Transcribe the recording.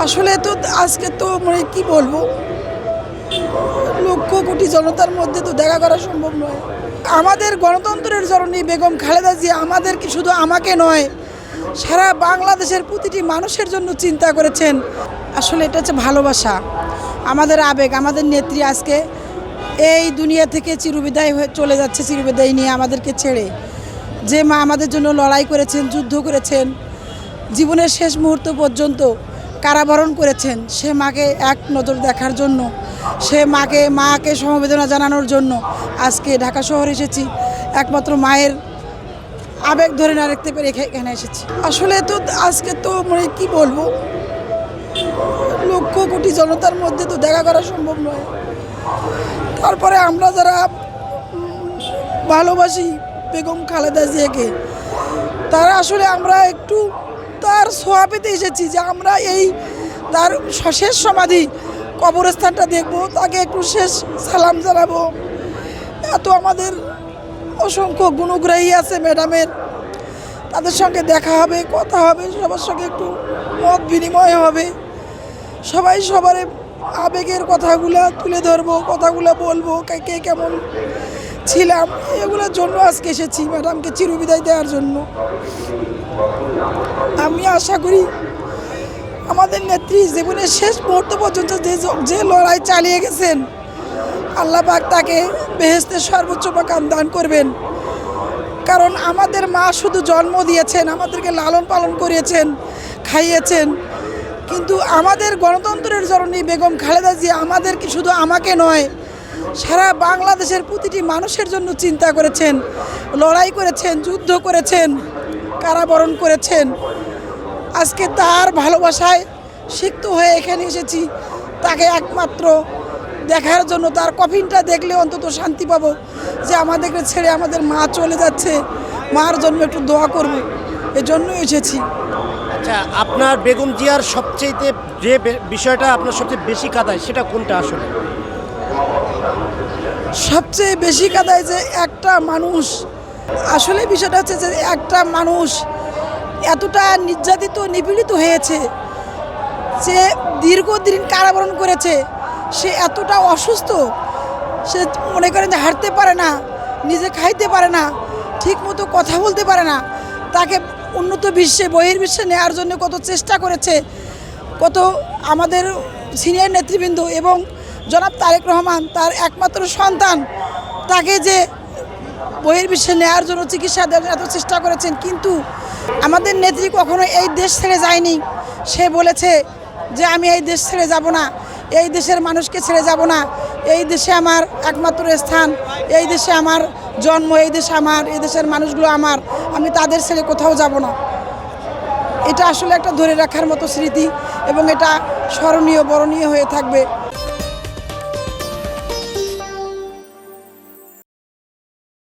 আসলে তো আজকে তো মানে কি বলবো, লক্ষ কোটি জনতার মধ্যে তো দেখা করা সম্ভব নয়। আমাদের গণতন্ত্রের জননী বেগম খালেদা জিয়া আমাদের কি শুধু আমাকে নয়, সারা বাংলাদেশের প্রতিটি মানুষের জন্য চিন্তা করেছেন। আসলে এটা হচ্ছে ভালোবাসা, আমাদের আবেগ। আমাদের নেত্রী আজকে এই দুনিয়া থেকে চিরবিদায় হয়ে চলে যাচ্ছে, চিরবিদায় নিয়ে আমাদেরকে ছেড়ে। যে মা আমাদের জন্য লড়াই করেছেন, যুদ্ধ করেছেন, জীবনের শেষ মুহূর্ত পর্যন্ত কারাবরণ করেছেন, সে মাকে এক নজর দেখার জন্য, সে মাকে সমবেদনা জানানোর জন্য আজকে ঢাকা শহরে এসেছি। একমাত্র মায়ের আবেগ ধরে না রাখতে পেরে এখানে এসেছি। আসলে তো আজকে তো মানে কি বলবো, লক্ষ কোটি জনতার মধ্যে তো দেখা করা সম্ভব নয়। তারপরে আমরা যারা ভালোবাসি বেগম খালেদা জিয়াকে, তারা আসলে আমরা একটু তার ছোঁয়া পেতে এসেছি, যে আমরা এই তার শেষ সমাধি কবরস্থানটা দেখব, তাকে একটু শেষ সালাম জানাবো। এত আমাদের অসংখ্য গুণগ্রাহী আছে ম্যাডামের, তাদের সঙ্গে দেখা হবে, কথা হবে, সবার সঙ্গে একটু মত বিনিময় হবে, সবাই সবার আবেগের কথাগুলো তুলে ধরবো, কথাগুলো বলবো, কে কেমন ছিলাম, এগুলোর জন্য আজকে এসেছি ম্যাডামকে চিরবিদায় দেওয়ার জন্য। আমি আশা করি আমাদের নেত্রী জীবনের শেষ মুহূর্ত পর্যন্ত যে লড়াই চালিয়ে গেছেন, আল্লাহ পাক তাকে বেহেশতের সর্বোচ্চ মাকাম দান করবেন। কারণ আমাদের মা শুধু জন্ম দিয়েছেন, আমাদেরকে লালন পালন করিয়েছেন, খাইয়েছেন, কিন্তু আমাদের গণতন্ত্রের জননী বেগম খালেদা জিয়া আমাদের কি শুধু আমাকে নয়, সারা বাংলাদেশের প্রতিটি মানুষের জন্য চিন্তা করেছেন, লড়াই করেছেন, যুদ্ধ করেছেন, কারাবরণ করেছেন। আজকে তার ভালোবাসায় সিক্ত হয়ে এখানে এসেছি, তাকে একমাত্র দেখার জন্য। তার কফিনটা দেখলে অন্তত শান্তি পাবো, যে আমাদেরকে ছেড়ে আমাদের মা চলে যাচ্ছে, মার জন্য একটু দোয়া করবো, এজন্যই এসেছি। আচ্ছা, আপনার বেগম জিয়ার সবচেয়ে যে বিষয়টা আপনার সবচেয়ে বেশি কাঁদায় সেটা কোনটা আসলে? সবচেয়ে বেশি কাঁদায় যে একটা মানুষ, আসলে বিষয়টা হচ্ছে যে একটা মানুষ এতটা নির্যাতিত নিপীড়িত হয়েছে, সে দীর্ঘদিন কারাবরণ করেছে, সে এতটা অসুস্থ, সে মনে করেন যে হাঁটতে পারে না, নিজে খাইতে পারে না, ঠিক মতো কথা বলতে পারে না। তাকে উন্নত বিশ্বে, বহির্বিশ্বে নেওয়ার জন্য কত চেষ্টা করেছে, কত আমাদের সিনিয়র নেতৃবৃন্দ এবং জনাব তারেক রহমান, তার একমাত্র সন্তান, তাকে যে বহির্বিশ্বে নেওয়ার জন্য চিকিৎসা দেওয়ার এত চেষ্টা করেছেন। কিন্তু আমাদের নেত্রী কখনো এই দেশ ছেড়ে যায়নি। সে বলেছে যে আমি এই দেশ ছেড়ে যাব না, এই দেশের মানুষকে ছেড়ে যাব না, এই দেশে আমার একমাত্র স্থান, এই দেশে আমার জন্ম, এই দেশে আমার, এই দেশের মানুষগুলো আমার, আমি তাদের ছেড়ে কোথাও যাব না। এটা আসলে একটা ধরে রাখার মতো স্মৃতি এবং এটা স্মরণীয়, বরণীয় হয়ে থাকবে।